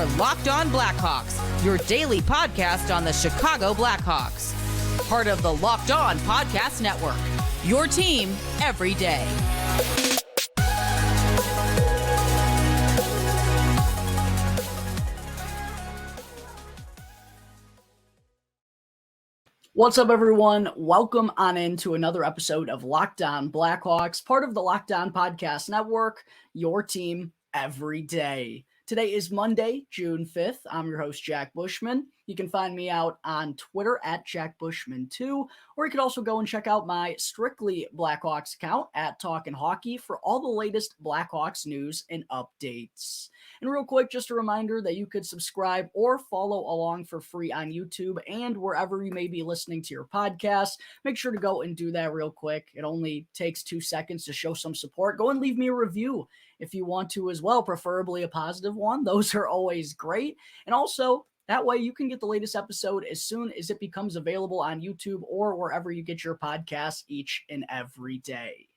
are Locked On Blackhawks, your daily podcast on the Chicago Blackhawks. Part of the Locked On Podcast Network, your team every day. What's up, everyone? Welcome on into another episode of Locked On Blackhawks, part of the Locked On Podcast Network, your team every day. Today is Monday, June 5th. I'm your host, Jack Bushman. You can find me out on Twitter at JackBushman2, or you could also go and check out my Strictly Blackhawks account at Talkin' Hockey for all the latest Blackhawks news and updates. And real quick, just a reminder that you could subscribe or follow along for free on YouTube and wherever you may be listening to your podcast. Make sure to go and do that real quick. It only takes 2 seconds to show some support. Go and leave me a review if you want to as well, preferably a positive one. Those are always great. And also, that way you can get the latest episode as soon as it becomes available on YouTube or wherever you get your podcasts each and every day.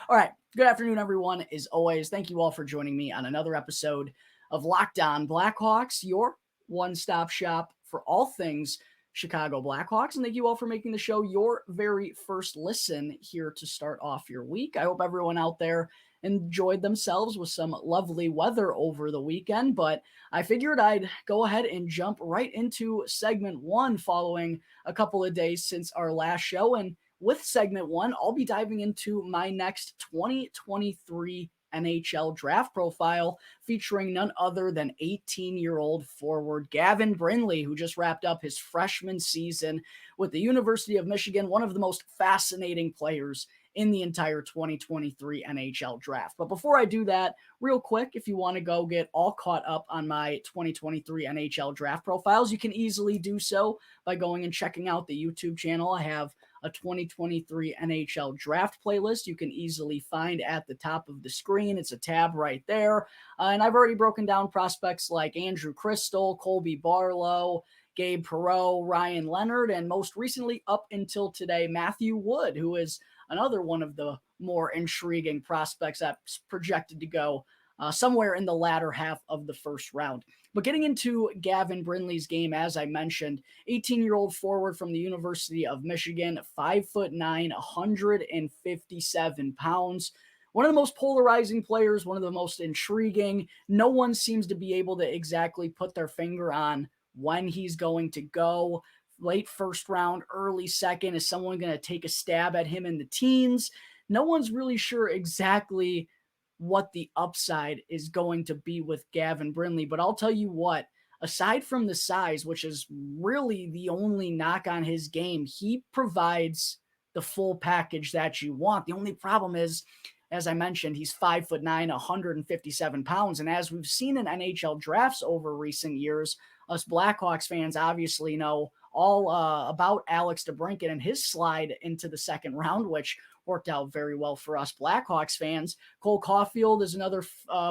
All right. Good afternoon, everyone. As always, thank you all for joining me on another episode of Locked On Blackhawks, your one-stop shop for all things Chicago Blackhawks. And thank you all for making the show your very first listen here to start off your week. I hope everyone out there enjoyed themselves with some lovely weather over the weekend, but I figured I'd go ahead and jump right into segment one following a couple of days since our last show. And with segment one, I'll be diving into my next 2023 NHL Draft Profile featuring none other than 18-year-old forward Gavin Brindley, who just wrapped up his freshman season with the University of Michigan, one of the most fascinating players in the entire 2023 NHL Draft. But before I do that, real quick, if you want to go get all caught up on my 2023 NHL Draft Profiles, you can easily do so by going and checking out the YouTube channel. I have a 2023 NHL Draft playlist you can easily find at the top of the screen. It's a tab right there. And I've already broken down prospects like Andrew Crystal, Colby Barlow, Gabe Perreault, Ryan Leonard, and most recently up until today, Matthew Wood, who is another one of the more intriguing prospects that's projected to go somewhere in the latter half of the first round. But getting into Gavin Brindley's game, as I mentioned, 18-year-old forward from the University of Michigan, 5'9", 157 pounds. One of the most polarizing players, one of the most intriguing. No one seems to be able to exactly put their finger on when he's going to go. Late first round, early second. Is someone going to take a stab at him in the teens? No one's really sure exactly what the upside is going to be with Gavin Brindley. But I'll tell you what, aside from the size, which is really the only knock on his game, he provides the full package that you want. The only problem is, as I mentioned, he's 5'9", 157 pounds. And as we've seen in NHL drafts over recent years, us Blackhawks fans obviously know all about Alex DeBrincat and his slide into the second round, which worked out very well for us Blackhawks fans. Cole Caulfield is another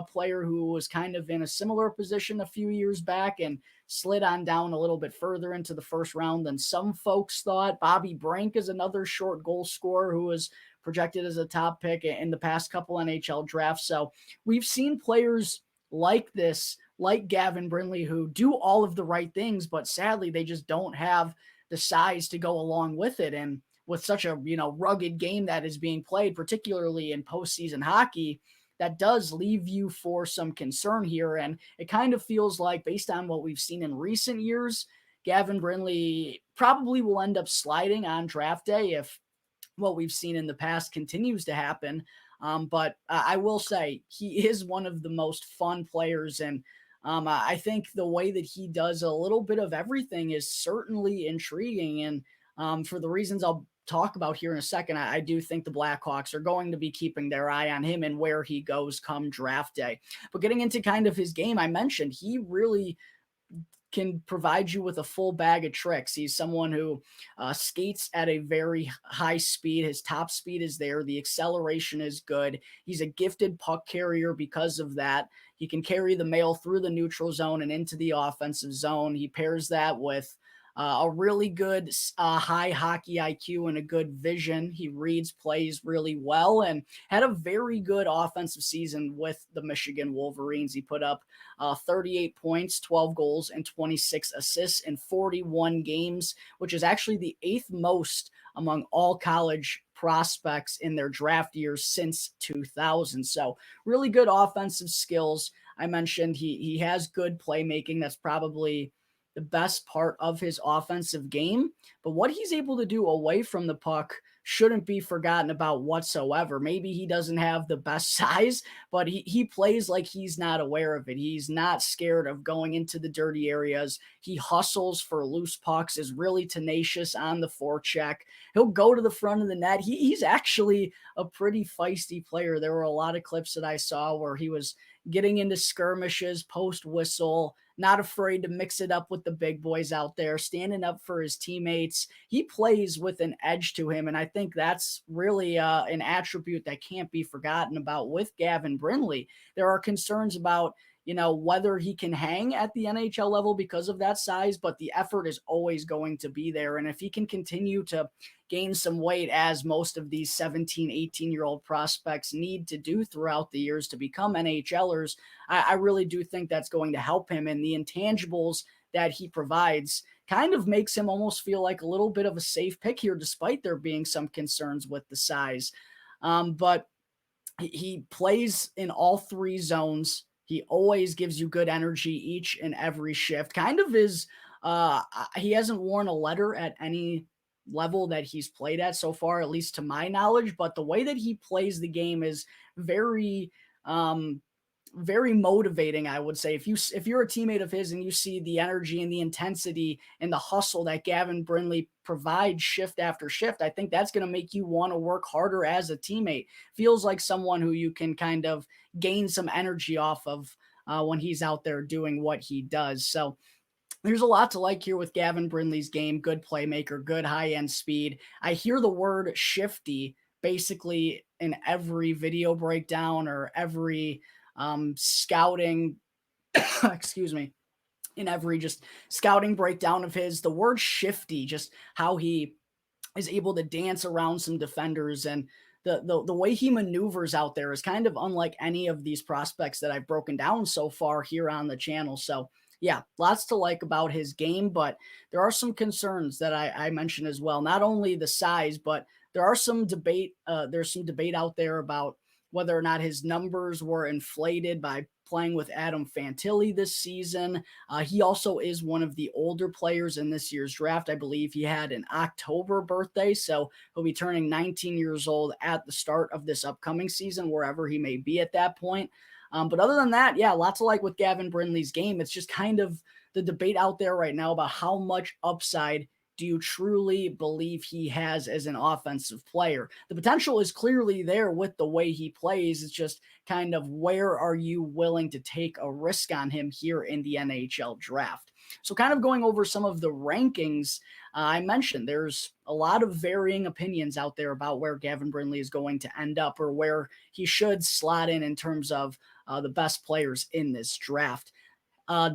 player who was kind of in a similar position a few years back and slid on down a little bit further into the first round than some folks thought. Bobby Brink is another short goal scorer who was projected as a top pick in the past couple NHL drafts. So we've seen players like this, like Gavin Brindley, who do all of the right things, but sadly they just don't have the size to go along with it. And with such a, rugged game that is being played, particularly in postseason hockey, that does leave you for some concern here. And it kind of feels like, based on what we've seen in recent years, Gavin Brindley probably will end up sliding on draft day if what we've seen in the past continues to happen. But I will say he is one of the most fun players. And I think the way that he does a little bit of everything is certainly intriguing. And for the reasons I'll talk about here in a second, I do think the Blackhawks are going to be keeping their eye on him and where he goes come draft day. But getting into kind of his game, I mentioned he really can provide you with a full bag of tricks. He's someone who skates at a very high speed. His top speed is there. The acceleration is good. He's a gifted puck carrier because of that. He can carry the mail through the neutral zone and into the offensive zone. He pairs that with a really good high hockey IQ and a good vision. He reads plays really well and had a very good offensive season with the Michigan Wolverines. He put up 38 points, 12 goals, and 26 assists in 41 games, which is actually the 8th most among all college prospects in their draft years since 2000. So really good offensive skills. I mentioned he has good playmaking. That's probably the best part of his offensive game. But what he's able to do away from the puck shouldn't be forgotten about whatsoever. Maybe he doesn't have the best size, but he plays like he's not aware of it. He's not scared of going into the dirty areas. He hustles for loose pucks, is really tenacious on the forecheck. He'll go to the front of the net. He's actually a pretty feisty player. There were a lot of clips that I saw where he was getting into skirmishes, post whistle, not afraid to mix it up with the big boys out there, standing up for his teammates. He plays with an edge to him, and I think that's really an attribute that can't be forgotten about with Gavin Brindley. There are concerns about whether he can hang at the NHL level because of that size, but the effort is always going to be there. And if he can continue to gain some weight, as most of these 17, 18-year-old prospects need to do throughout the years to become NHLers, I really do think that's going to help him. And the intangibles that he provides kind of makes him almost feel like a little bit of a safe pick here, despite there being some concerns with the size. But he plays in all 3 zones. He always gives you good energy each and every shift. Kind of he hasn't worn a letter at any level that he's played at so far, at least to my knowledge, but the way that he plays the game is very, very motivating, I would say. If you're a teammate of his and you see the energy and the intensity and the hustle that Gavin Brindley provides shift after shift, I think that's going to make you want to work harder as a teammate. Feels like someone who you can kind of gain some energy off of when he's out there doing what he does. So there's a lot to like here with Gavin Brindley's game. Good playmaker, good high-end speed. I hear the word shifty basically in every video breakdown or every scouting, excuse me, in every just scouting breakdown of his. The word shifty, just how he is able to dance around some defenders, and the way he maneuvers out there is kind of unlike any of these prospects that I've broken down so far here on the channel. So yeah, lots to like about his game, but there are some concerns that I mentioned as well. Not only the size, but there are some debate. There's some debate out there about whether or not his numbers were inflated by playing with Adam Fantilli this season. He also is one of the older players in this year's draft. I believe he had an October birthday, so he'll be turning 19 years old at the start of this upcoming season, wherever he may be at that point. But other than that, yeah, lots to like with Gavin Brindley's game. It's just kind of the debate out there right now about how much upside do you truly believe he has as an offensive player. The potential is clearly there with the way he plays. It's just kind of where are you willing to take a risk on him here in the NHL draft. So kind of going over some of the rankings, I mentioned there's a lot of varying opinions out there about where Gavin Brindley is going to end up or where he should slot in terms of the best players in this draft.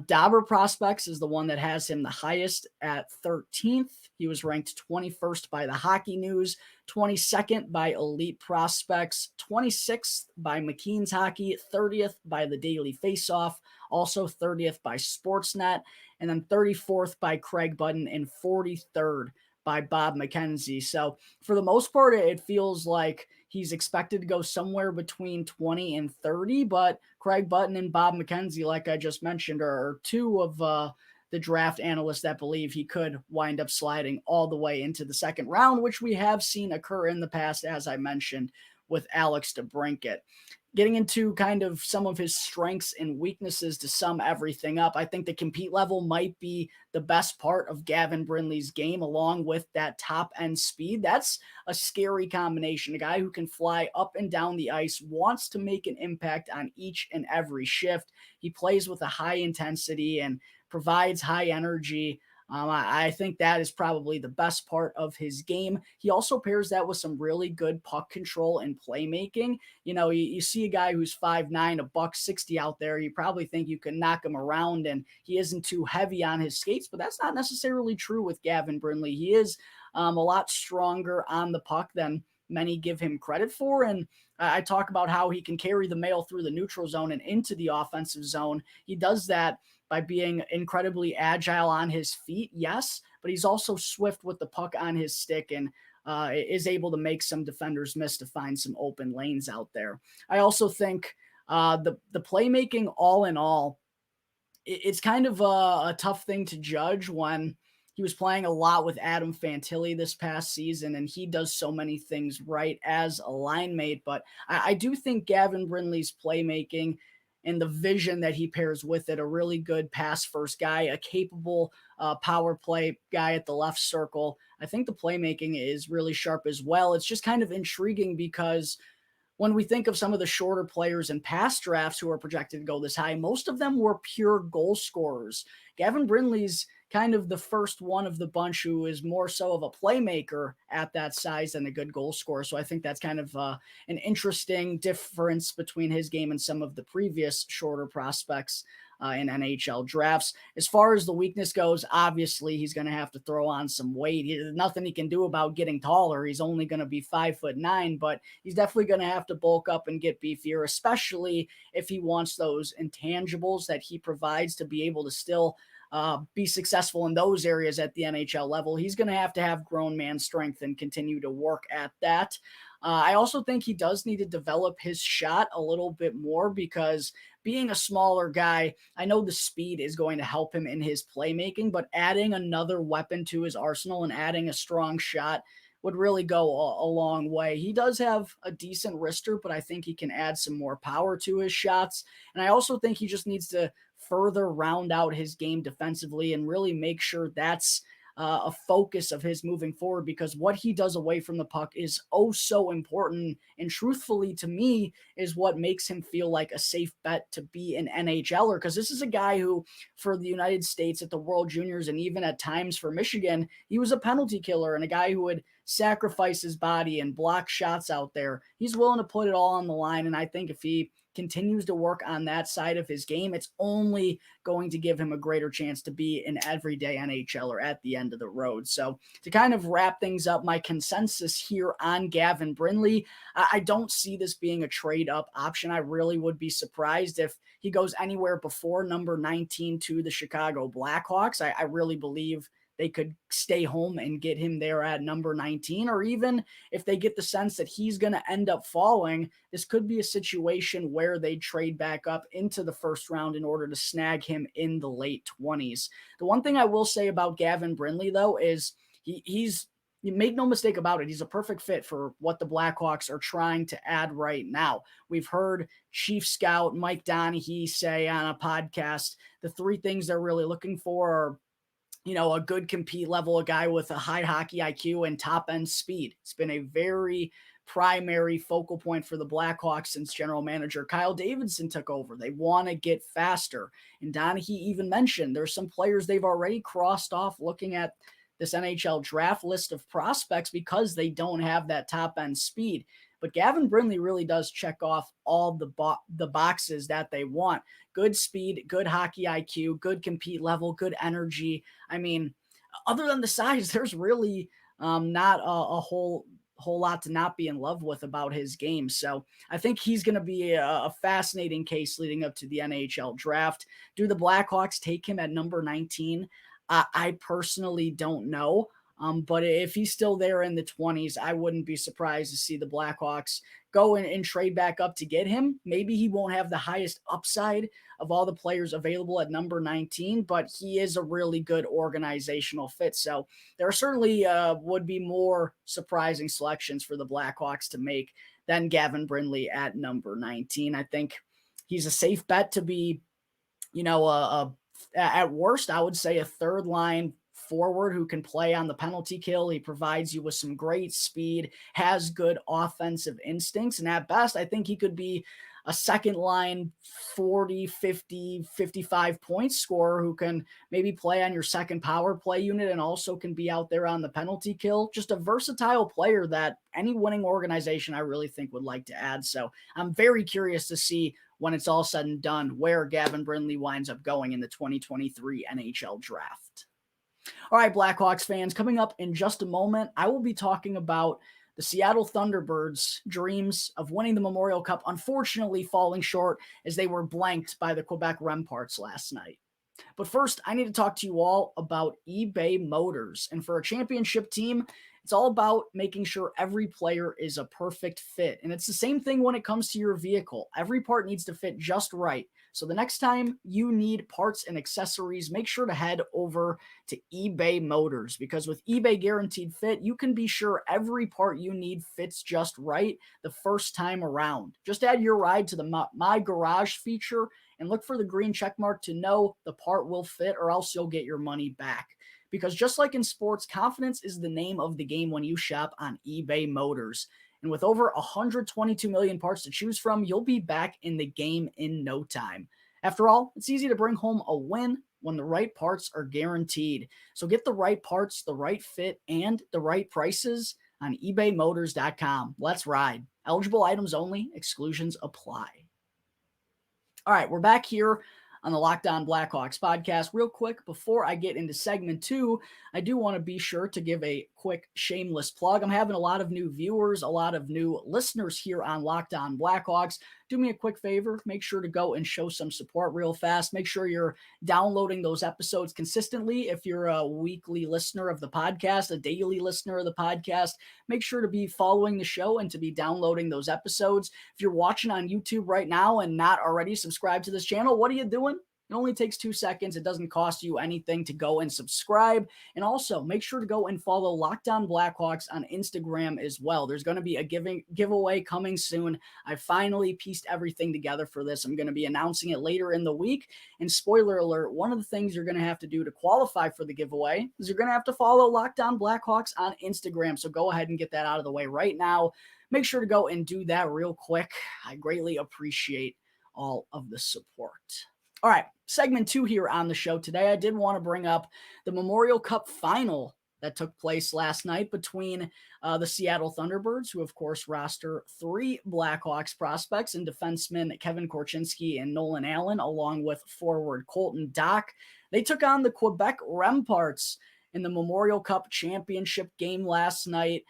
Dobber Prospects is the one that has him the highest at 13th. He was ranked 21st by the Hockey News, 22nd by Elite Prospects, 26th by McKean's Hockey, 30th by the Daily Faceoff, also 30th by Sportsnet, and then 34th by Craig Button and 43rd by Bob McKenzie. So for the most part, it feels like he's expected to go somewhere between 20 and 30, but Craig Button and Bob McKenzie, like I just mentioned, are 2 of the draft analysts that believe he could wind up sliding all the way into the second round, which we have seen occur in the past, as I mentioned, with Alex DeBrincat. Getting into kind of some of his strengths and weaknesses to sum everything up, I think the compete level might be the best part of Gavin Brindley's game, along with that top-end speed. That's a scary combination. A guy who can fly up and down the ice, wants to make an impact on each and every shift. He plays with a high intensity and provides high energy. I think that is probably the best part of his game. He also pairs that with some really good puck control and playmaking. You see a guy who's 5'9", a $160 out there. You probably think you can knock him around and he isn't too heavy on his skates, but that's not necessarily true with Gavin Brindley. He is a lot stronger on the puck than many give him credit for. And I talk about how he can carry the mail through the neutral zone and into the offensive zone. He does that by being incredibly agile on his feet, yes, but he's also swift with the puck on his stick and is able to make some defenders miss to find some open lanes out there. I also think the playmaking all in all, it's kind of a tough thing to judge when he was playing a lot with Adam Fantilli this past season, and he does so many things right as a line mate. But I do think Gavin Brindley's playmaking and the vision that he pairs with it, a really good pass-first guy, a capable power play guy at the left circle. I think the playmaking is really sharp as well. It's just kind of intriguing because when we think of some of the shorter players in past drafts who are projected to go this high, most of them were pure goal scorers. Gavin Brindley's kind of the first one of the bunch who is more so of a playmaker at that size than a good goal scorer. So I think that's kind of an interesting difference between his game and some of the previous shorter prospects in NHL drafts. As far as the weakness goes, obviously he's going to have to throw on some weight. There's nothing he can do about getting taller. He's only going to be 5'9", but he's definitely going to have to bulk up and get beefier, especially if he wants those intangibles that he provides to be able to still be successful in those areas at the NHL level. He's going to have grown man strength and continue to work at that. I also think he does need to develop his shot a little bit more because being a smaller guy, I know the speed is going to help him in his playmaking, but adding another weapon to his arsenal and adding a strong shot would really go a long way. He does have a decent wrister, but I think he can add some more power to his shots. And I also think he just needs to further round out his game defensively and really make sure that's a focus of his moving forward, because what he does away from the puck is oh so important, and truthfully to me is what makes him feel like a safe bet to be an NHLer, because this is a guy who for the United States at the World Juniors and even at times for Michigan, he was a penalty killer and a guy who would sacrifice his body and block shots out there. He's willing to put it all on the line, and I think if he continues to work on that side of his game, it's only going to give him a greater chance to be an everyday NHLer at the end of the road. So to kind of wrap things up, my consensus here on Gavin Brindley, I don't see this being a trade up option. I really would be surprised if he goes anywhere before number 19 to the Chicago Blackhawks. I really believe they could stay home and get him there at number 19, or even if they get the sense that he's going to end up falling, this could be a situation where they trade back up into the first round in order to snag him in the late 20s. The one thing I will say about Gavin Brindley, though, is he's you make no mistake about it, he's a perfect fit for what the Blackhawks are trying to add right now. We've heard Chief Scout Mike Donaghy say on a podcast the three things they're really looking for are a good compete level, a guy with a high hockey IQ and top end speed. It's been a very primary focal point for the Blackhawks since general manager Kyle Davidson took over. They want to get faster. And Donaghy even mentioned there's some players they've already crossed off looking at this NHL draft list of prospects because they don't have that top end speed. But Gavin Brindley really does check off all the boxes that they want. Good speed, good hockey IQ, good compete level, good energy. I mean, other than the size, there's really not a whole lot to not be in love with about his game. So I think he's going to be a fascinating case leading up to the NHL draft. Do the Blackhawks take him at number 19? I personally don't know. But if he's still there in the 20s, I wouldn't be surprised to see the Blackhawks go and trade back up to get him. Maybe he won't have the highest upside of all the players available at number 19, but he is a really good organizational fit. So there certainly would be more surprising selections for the Blackhawks to make than Gavin Brindley at number 19. I think he's a safe bet to be, at worst, I would say a third line forward who can play on the penalty kill. He provides you with some great speed, has good offensive instincts, and at best, I think he could be a second line 40, 50, 55 point scorer who can maybe play on your second power play unit and also can be out there on the penalty kill. Just a versatile player that any winning organization I really think would like to add. So I'm very curious to see when it's all said and done where Gavin Brindley winds up going in the 2023 NHL Draft. All right, Blackhawks fans, coming up in just a moment, I will be talking about the Seattle Thunderbirds' dreams of winning the Memorial Cup, unfortunately falling short as they were blanked by the Quebec Remparts last night. But first, I need to talk to you all about eBay Motors. And for a championship team, it's all about making sure every player is a perfect fit. And it's the same thing when it comes to your vehicle. Every part needs to fit just right. So the next time you need parts and accessories, make sure to head over to eBay Motors, because with eBay Guaranteed Fit, you can be sure every part you need fits just right the first time around. Just add your ride to the My Garage feature and look for the green check mark to know the part will fit, or else you'll get your money back. Because just like in sports, confidence is the name of the game when you shop on eBay Motors. And with over 122 million parts to choose from, you'll be back in the game in no time. After all, it's easy to bring home a win when the right parts are guaranteed. So get the right parts, the right fit, and the right prices on ebaymotors.com. Let's ride. Eligible items only. Exclusions apply. All right, we're back here on the Locked On Blackhawks podcast. Real quick, before I get into segment 2, I do want to be sure to give a quick shameless plug. I'm having a lot of new viewers, a lot of new listeners here on Locked On Blackhawks. Do me a quick favor, make sure to go and show some support real fast. Make sure you're downloading those episodes consistently. If you're a weekly listener of the podcast, a daily listener of the podcast, make sure to be following the show and to be downloading those episodes. If you're watching on YouTube right now and not already subscribed to this channel, what are you doing? It only takes 2 seconds. It doesn't cost you anything to go and subscribe. And also make sure to go and follow Locked On Blackhawks on Instagram as well. There's going to be a giveaway coming soon. I finally pieced everything together for this. I'm going to be announcing it later in the week. And spoiler alert, one of the things you're going to have to do to qualify for the giveaway is you're going to have to follow Locked On Blackhawks on Instagram. So go ahead and get that out of the way right now. Make sure to go and do that real quick. I greatly appreciate all of the support. All right, segment 2 here on the show today. I did want to bring up the Memorial Cup final that took place last night between the Seattle Thunderbirds, who of course roster 3 Blackhawks prospects and defensemen Kevin Korchinski and Nolan Allan, along with forward Colton Dach. They took on the Quebec Remparts in the Memorial Cup championship game last night.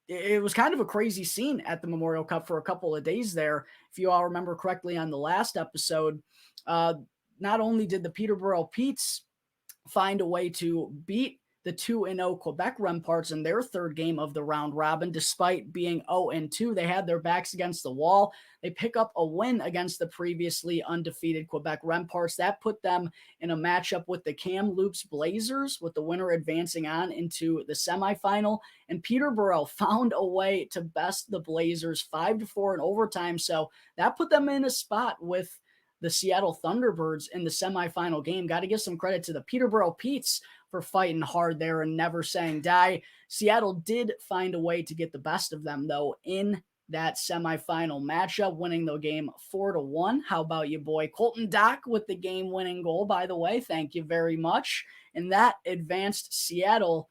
It was kind of a crazy scene at the Memorial Cup for a couple of days there. If you all remember correctly on the last episode, not only did the Peterborough Petes find a way to beat the 2-0 Quebec Remparts in their third game of the round robin, despite being 0-2, they had their backs against the wall. They pick up a win against the previously undefeated Quebec Remparts. That put them in a matchup with the Kamloops Blazers, with the winner advancing on into the semifinal. And Peterborough found a way to best the Blazers 5-4 in overtime. So that put them in a spot with the Seattle Thunderbirds in the semifinal game. Got to give some credit to the Peterborough Petes for fighting hard there and never saying die. Seattle did find a way to get the best of them, though, in that semifinal matchup, winning the game 4-1. How about you, boy? Colton Dach with the game-winning goal, by the way. Thank you very much. And that advanced Seattle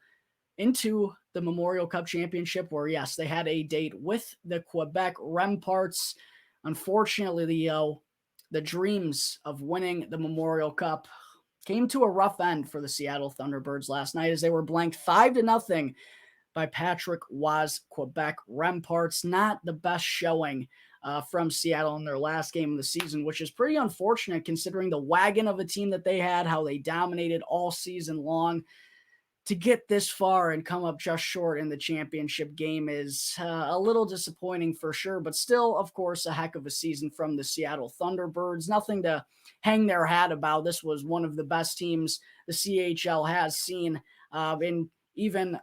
into the Memorial Cup Championship, where, yes, they had a date with the Quebec Remparts. Unfortunately, the dreams of winning the Memorial Cup came to a rough end for the Seattle Thunderbirds last night as they were blanked 5-0 by Patrick Roy's Quebec Remparts. Not the best showing from Seattle in their last game of the season, which is pretty unfortunate considering the wagon of a team that they had, how they dominated all season long. To get this far and come up just short in the championship game is a little disappointing for sure, but still, of course, a heck of a season from the Seattle Thunderbirds. Nothing to hang their hat about. This was one of the best teams the CHL has seen, and even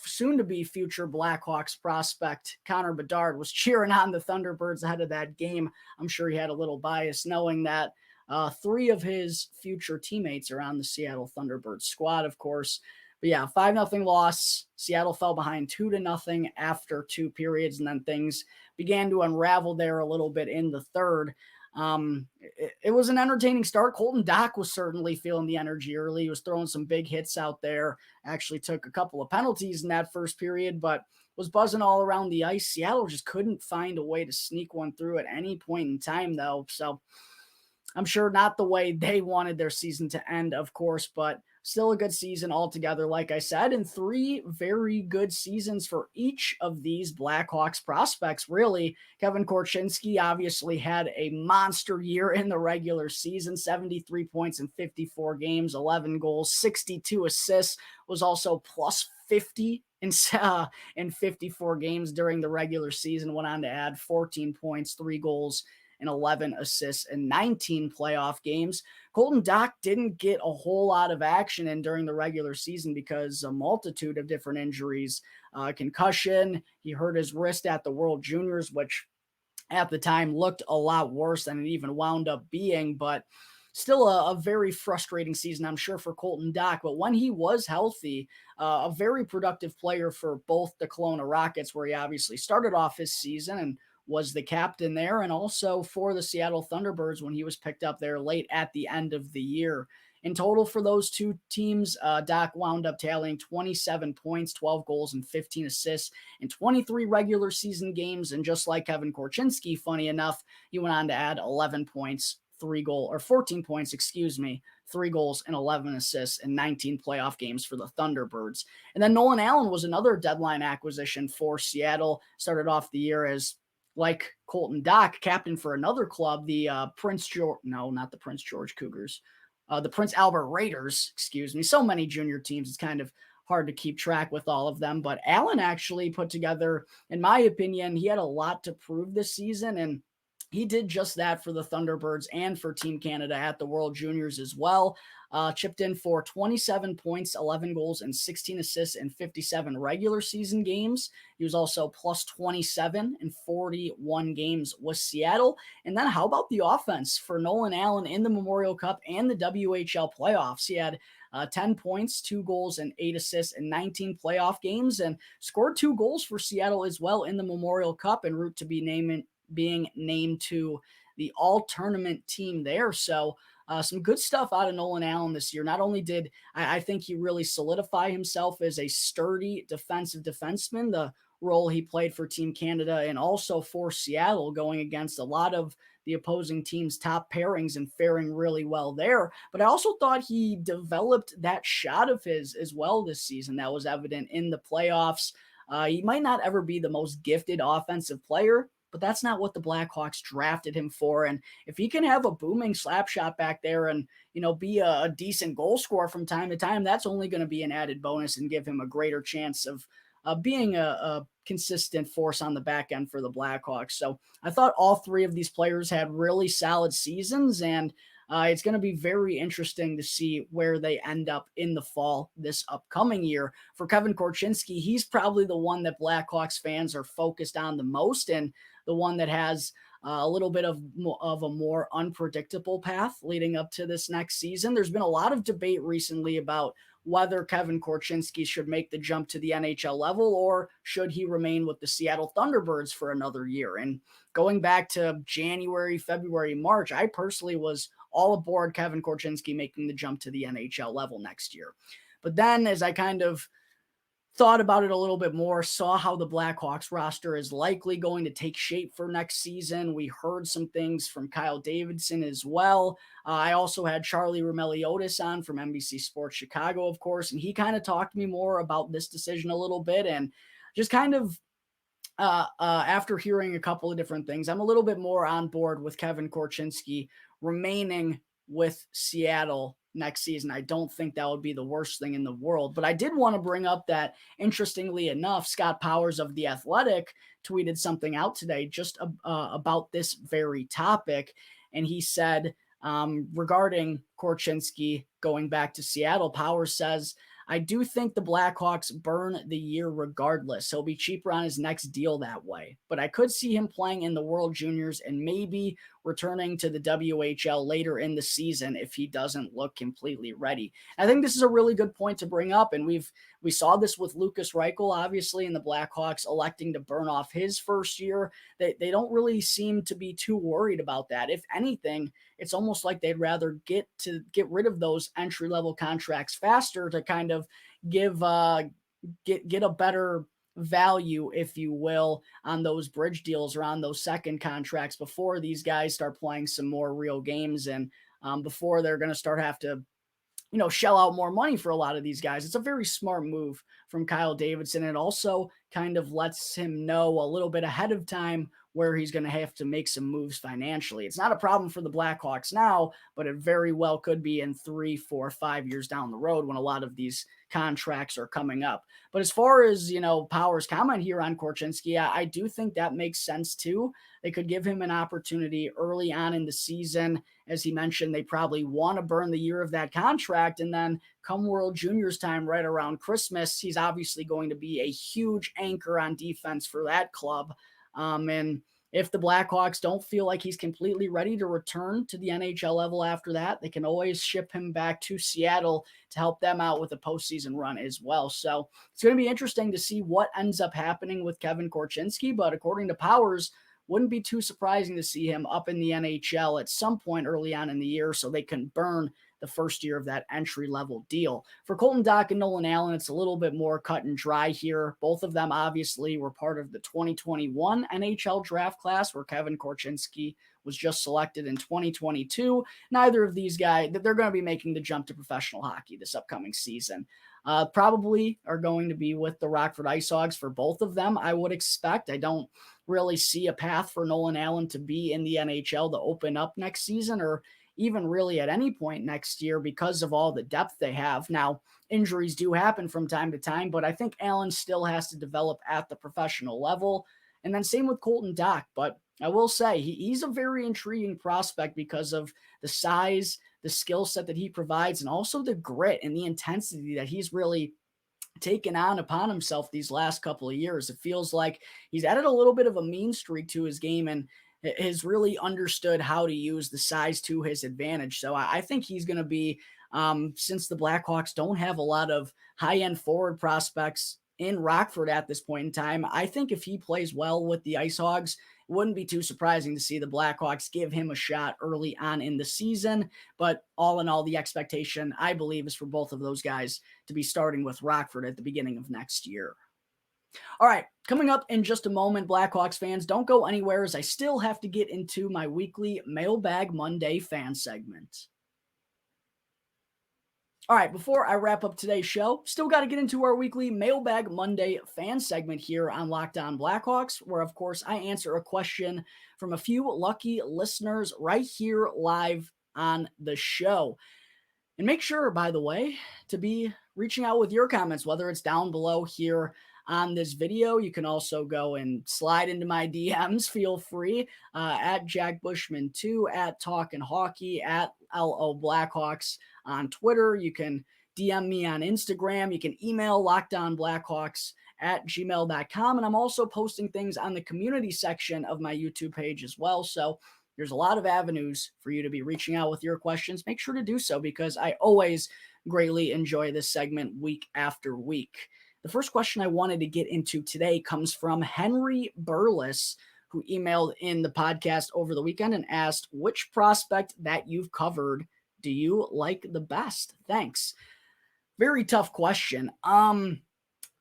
soon-to-be future Blackhawks prospect Connor Bedard was cheering on the Thunderbirds ahead of that game. I'm sure he had a little bias knowing that 3 of his future teammates are on the Seattle Thunderbirds squad, of course. But yeah, 5-0 loss. Seattle fell behind 2-0 after 2 periods, and then things began to unravel there a little bit in the third. It was an entertaining start. Colton Dach was certainly feeling the energy early. He was throwing some big hits out there. Actually took a couple of penalties in that first period, but was buzzing all around the ice. Seattle just couldn't find a way to sneak one through at any point in time, though. So I'm sure not the way they wanted their season to end, of course, but still a good season altogether, like I said, and 3 very good seasons for each of these Blackhawks prospects, really. Kevin Korchinski obviously had a monster year in the regular season, 73 points in 54 games, 11 goals, 62 assists, was also plus 50 in 54 games during the regular season, went on to add 14 points, 3 goals, and 11 assists in 19 playoff games. Colton Dach didn't get a whole lot of action in during the regular season because a multitude of different injuries, concussion. He hurt his wrist at the World Juniors, which at the time looked a lot worse than it even wound up being, but still a very frustrating season, I'm sure, for Colton Dach. But when he was healthy, a very productive player for both the Kelowna Rockets, where he obviously started off his season and was the captain there, and also for the Seattle Thunderbirds when he was picked up there late at the end of the year. In total for those two teams, Dach wound up tallying 27 points, 12 goals, and 15 assists in 23 regular season games. And just like Kevin Korchinski, funny enough, he went on to add 11 points, 14 points, 3 goals and 11 assists in 19 playoff games for the Thunderbirds. And then Nolan Allan was another deadline acquisition for Seattle. Started off the year as, like Colton Dach, captain for another club, the Prince Albert Raiders, So many junior teams, it's kind of hard to keep track with all of them. But Allan actually put together, in my opinion, he had a lot to prove this season, and he did just that for the Thunderbirds and for Team Canada at the World Juniors as well. Chipped in for 27 points, 11 goals, and 16 assists in 57 regular season games. He was also plus 27 in 41 games with Seattle. And then how about the offense for Nolan Allan in the Memorial Cup and the WHL playoffs? He had 10 points, 2 goals, and 8 assists in 19 playoff games, and scored 2 goals for Seattle as well in the Memorial Cup en route to being named to the all-tournament team there. So some good stuff out of Nolan Allan this year. Not only did I think he really solidify himself as a sturdy defensive defenseman, the role he played for Team Canada and also for Seattle, going against a lot of the opposing team's top pairings and faring really well there. But I also thought he developed that shot of his as well this season that was evident in the playoffs. He might not ever be the most gifted offensive player, but that's not what the Blackhawks drafted him for. And if he can have a booming slap shot back there and, be a decent goal scorer from time to time, that's only going to be an added bonus and give him a greater chance of being a consistent force on the back end for the Blackhawks. So I thought all 3 of these players had really solid seasons, and it's going to be very interesting to see where they end up in the fall this upcoming year. For Kevin Korchinski, he's probably the one that Blackhawks fans are focused on the most, and the one that has a little bit of a more unpredictable path leading up to this next season. There's been a lot of debate recently about whether Kevin Korchinski should make the jump to the NHL level or should he remain with the Seattle Thunderbirds for another year. And going back to January, February, March, I personally was all aboard Kevin Korchinski making the jump to the NHL level next year. But then as I kind of thought about it a little bit more, saw how the Blackhawks roster is likely going to take shape for next season. We heard some things from Kyle Davidson as well. I also had Charlie Roumeliotis on from NBC Sports Chicago, of course, and he kind of talked to me more about this decision a little bit, and just kind of after hearing a couple of different things, I'm a little bit more on board with Kevin Korchinski remaining with Seattle next season. I don't think that would be the worst thing in the world. But I did want to bring up that, interestingly enough, Scott Powers of The Athletic tweeted something out today just about this very topic. And he said, regarding Korchinski going back to Seattle, Powers says, I do think the Blackhawks burn the year regardless. He'll be cheaper on his next deal that way. But I could see him playing in the World Juniors and maybe returning to the WHL later in the season if he doesn't look completely ready. I think this is a really good point to bring up, and we saw this with Lukas Reichel, obviously, and the Blackhawks electing to burn off his first year. They don't really seem to be too worried about that. If anything, it's almost like they'd rather get rid of those entry-level contracts faster to kind of get a better value, if you will, on those bridge deals or on those second contracts before these guys start playing some more real games and before they're going to start have to shell out more money for a lot of these guys. It's a very smart move from Kyle Davidson. It also kind of lets him know a little bit ahead of time where he's going to have to make some moves financially. It's not a problem for the Blackhawks now, but it very well could be in 3, 4, 5 years down the road when a lot of these contracts are coming up. But as far as, Power's comment here on Korchinski, I do think that makes sense too. They could give him an opportunity early on in the season. As he mentioned, they probably want to burn the year of that contract. And then come World Juniors time right around Christmas, he's obviously going to be a huge anchor on defense for that club. And if the Blackhawks don't feel like he's completely ready to return to the NHL level after that, they can always ship him back to Seattle to help them out with a postseason run as well. So it's going to be interesting to see what ends up happening with Kevin Korchinski. But according to Powers, wouldn't be too surprising to see him up in the NHL at some point early on in the year so they can burn the first year of that entry-level deal. For Colton Dach and Nolan Allan, it's a little bit more cut and dry here. Both of them obviously were part of the 2021 NHL draft class where Kevin Korchinski was just selected in 2022. Neither of these guys, they're going to be making the jump to professional hockey this upcoming season. Probably are going to be with the Rockford IceHogs for both of them, I would expect. I don't really see a path for Nolan Allan to be in the NHL to open up next season or even really at any point next year because of all the depth they have. Now, injuries do happen from time to time, but I think Allan still has to develop at the professional level. And then same with Colton Dach. But I will say he's a very intriguing prospect because of the size, the skill set that he provides, and also the grit and the intensity that he's really taken on upon himself these last couple of years. It feels like he's added a little bit of a mean streak to his game and has really understood how to use the size to his advantage. So I think he's going to be, since the Blackhawks don't have a lot of high-end forward prospects in Rockford at this point in time, I think if he plays well with the IceHogs, it wouldn't be too surprising to see the Blackhawks give him a shot early on in the season. But all in all, the expectation, I believe, is for both of those guys to be starting with Rockford at the beginning of next year. All right, coming up in just a moment, Blackhawks fans, don't go anywhere as I still have to get into my weekly Mailbag Monday fan segment. All right, before I wrap up today's show, still got to get into our weekly Mailbag Monday fan segment here on Locked On Blackhawks, where, of course, I answer a question from a few lucky listeners right here live on the show. And make sure, by the way, to be reaching out with your comments, whether it's down below here on this video. You can also go and slide into my DMs. Feel free at Jack Bushman 2, at Talkin' Hockey, at LO Blackhawks on Twitter. You can DM me on Instagram. You can email lockedonblackhawks@gmail.com. And I'm also posting things on the community section of my YouTube page as well. So there's a lot of avenues for you to be reaching out with your questions. Make sure to do so because I always greatly enjoy this segment week after week. The first question I wanted to get into today comes from Henry Burles, who emailed in the podcast over the weekend and asked, which prospect that you've covered do you like the best? Thanks. Very tough question. I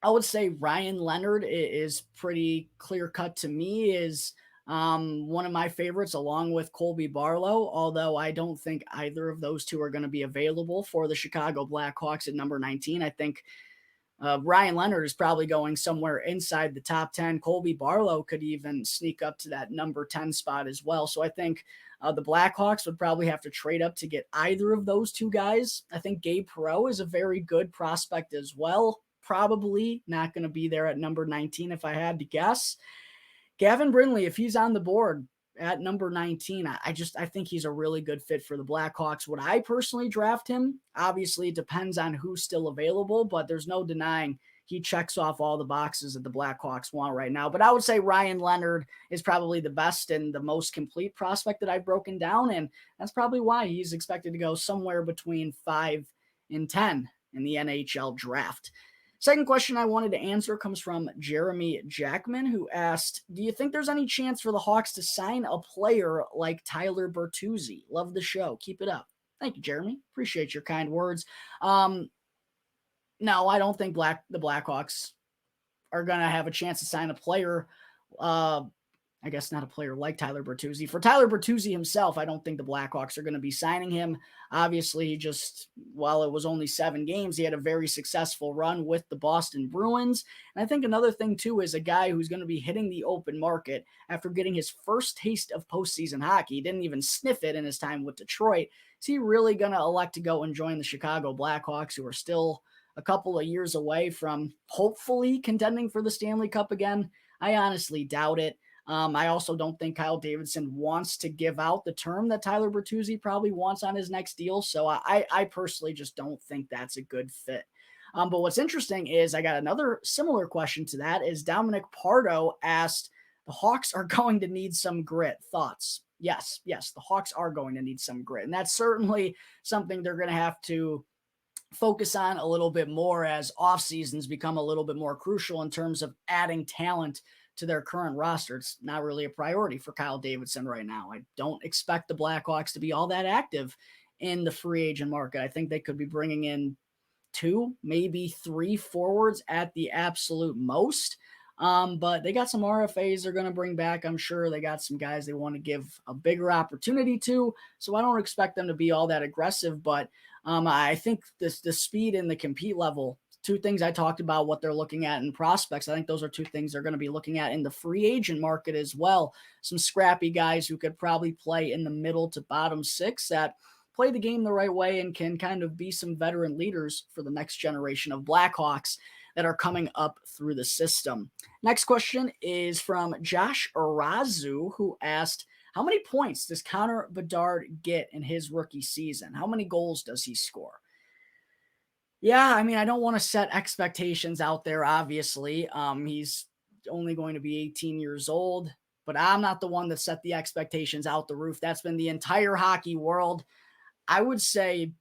would say Ryan Leonard is pretty clear cut to me, is one of my favorites along with Colby Barlow, although I don't think either of those two are going to be available for the Chicago Blackhawks at number 19. I think Ryan Leonard is probably going somewhere inside the top 10. Colby Barlow could even sneak up to that number 10 spot as well. So I think the Blackhawks would probably have to trade up to get either of those two guys. I think Gabe Perreault is a very good prospect as well. Probably not going to be there at number 19 if I had to guess. Gavin Brindley, if he's on the board, at number 19. I think he's a really good fit for the Blackhawks. Would I personally draft him? Obviously, it depends on who's still available, but there's no denying he checks off all the boxes that the Blackhawks want right now. But I would say Ryan Leonard is probably the best and the most complete prospect that I've broken down, and that's probably why he's expected to go somewhere between 5 and 10 in the NHL draft. Second question I wanted to answer comes from Jeremy Jackman, who asked, do you think there's any chance for the Hawks to sign a player like Tyler Bertuzzi? Love the show. Keep it up. Thank you, Jeremy. Appreciate your kind words. No, I don't think the Blackhawks are going to have a chance to sign a player. I guess not a player like Tyler Bertuzzi. For Tyler Bertuzzi himself, I don't think the Blackhawks are going to be signing him. Obviously, while it was only 7 games, he had a very successful run with the Boston Bruins. And I think another thing, too, is a guy who's going to be hitting the open market after getting his first taste of postseason hockey. He didn't even sniff it in his time with Detroit. Is he really going to elect to go and join the Chicago Blackhawks, who are still a couple of years away from hopefully contending for the Stanley Cup again? I honestly doubt it. I also don't think Kyle Davidson wants to give out the term that Tyler Bertuzzi probably wants on his next deal. So I personally just don't think that's a good fit. But what's interesting is I got another similar question to that is Dominic Pardo asked, the Hawks are going to need some grit. Thoughts? Yes, the Hawks are going to need some grit. And that's certainly something they're going to have to focus on a little bit more as off seasons become a little bit more crucial in terms of adding talent to their current roster. It's not really a priority for Kyle Davidson right now. I don't expect the Blackhawks to be all that active in the free agent market. I think they could be bringing in 2, maybe 3 forwards at the absolute most. But they got some RFAs they're going to bring back. I'm sure they got some guys they want to give a bigger opportunity to. So I don't expect them to be all that aggressive, but I think the speed and the compete level, 2 things I talked about, what they're looking at in prospects. I think those are 2 things they're going to be looking at in the free agent market as well. Some scrappy guys who could probably play in the middle to bottom 6 that play the game the right way and can kind of be some veteran leaders for the next generation of Blackhawks that are coming up through the system. Next question is from Josh Arazu, who asked, how many points does Connor Bedard get in his rookie season? How many goals does he score? Yeah, I mean, I don't want to set expectations out there, obviously. He's only going to be 18 years old, but I'm not the one that set the expectations out the roof. That's been the entire hockey world. I would say,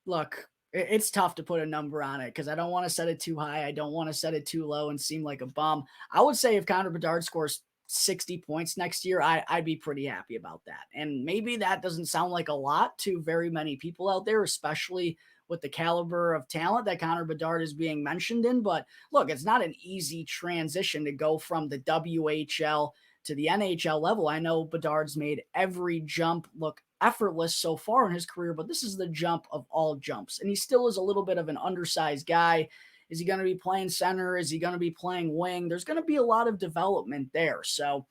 look, it's tough to put a number on it because I don't want to set it too high. I don't want to set it too low and seem like a bum. I would say if Connor Bedard scores 60 points next year, I'd be pretty happy about that. And maybe that doesn't sound like a lot to very many people out there, especially with the caliber of talent that Connor Bedard is being mentioned in. But look, it's not an easy transition to go from the WHL to the NHL level. I know Bedard's made every jump look effortless so far in his career, but this is the jump of all jumps. And he still is a little bit of an undersized guy. Is he going to be playing center? Is he going to be playing wing? There's going to be a lot of development there. So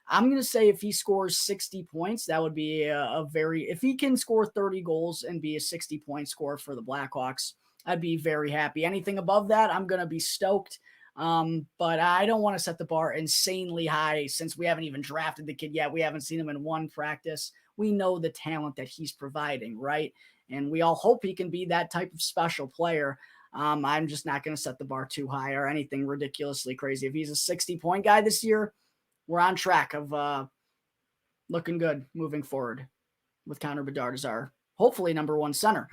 I'm going to say if he scores 60 points, that would be if he can score 30 goals and be a 60-point scorer for the Blackhawks, I'd be very happy. Anything above that, I'm going to be stoked. But I don't want to set the bar insanely high since we haven't even drafted the kid yet. We haven't seen him in one practice. We know the talent that he's providing, right? And we all hope he can be that type of special player. I'm just not going to set the bar too high or anything ridiculously crazy. If he's a 60-point guy this year, we're on track of looking good moving forward with Connor Bedard as our hopefully number 1 center.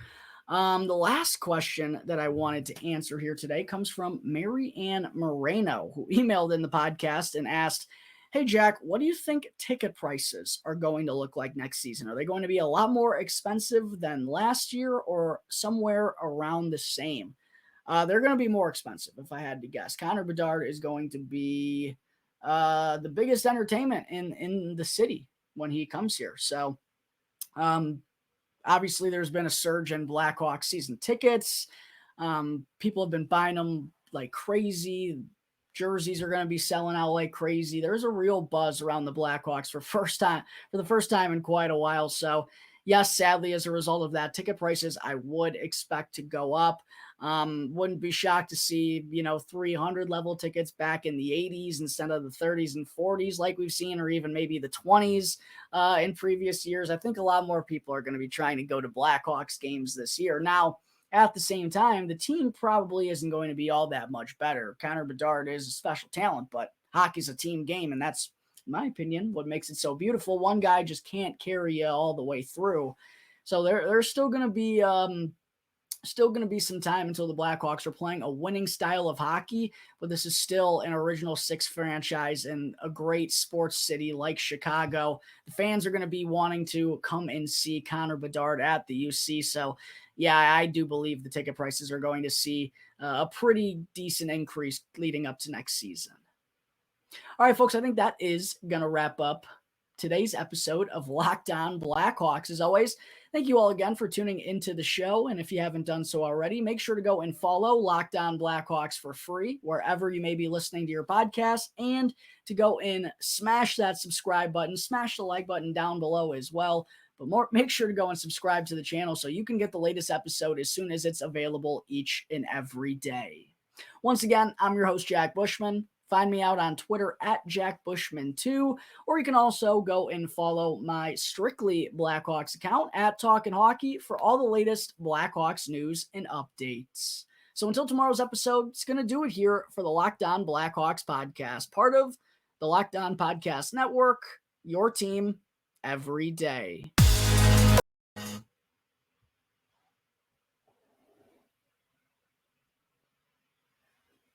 The last question that I wanted to answer here today comes from Mary Ann Moreno, who emailed in the podcast and asked, hey, Jack, what do you think ticket prices are going to look like next season? Are they going to be a lot more expensive than last year or somewhere around the same? They're going to be more expensive, if I had to guess. Connor Bedard is going to be the biggest entertainment in the city when he comes here. So obviously there's been a surge in Blackhawks season tickets. People have been buying them like crazy. Jerseys are going to be selling out like crazy. There's a real buzz around the Blackhawks for the first time in quite a while. So yes, sadly, as a result of that, ticket prices I would expect to go up. Wouldn't be shocked to see, 300 level tickets back in the 80s instead of the 30s and 40s like we've seen, or even maybe the 20s in previous years. I think a lot more people are going to be trying to go to Blackhawks games this year. Now, at the same time, the team probably isn't going to be all that much better. Connor Bedard is a special talent, but hockey's a team game, and that's, in my opinion, what makes it so beautiful. One guy just can't carry you all the way through. So there's still going to be some time until the Blackhawks are playing a winning style of hockey, but this is still an original six franchise in a great sports city like Chicago. The fans are going to be wanting to come and see Connor Bedard at the UC. So yeah, I do believe the ticket prices are going to see a pretty decent increase leading up to next season. All right, folks, I think that is going to wrap up today's episode of Locked On Blackhawks. As always, thank you all again for tuning into the show. And if you haven't done so already, make sure to go and follow Locked On Blackhawks for free, wherever you may be listening to your podcast, and to go and smash that subscribe button, smash the like button down below as well. But make sure to go and subscribe to the channel so you can get the latest episode as soon as it's available each and every day. Once again, I'm your host, Jack Bushman. Find me out on Twitter at JackBushman2, or you can also go and follow my Strictly Blackhawks account at Talkin' Hockey for all the latest Blackhawks news and updates. So until tomorrow's episode, it's going to do it here for the Locked On Blackhawks podcast, part of the Locked On Podcast Network, your team every day.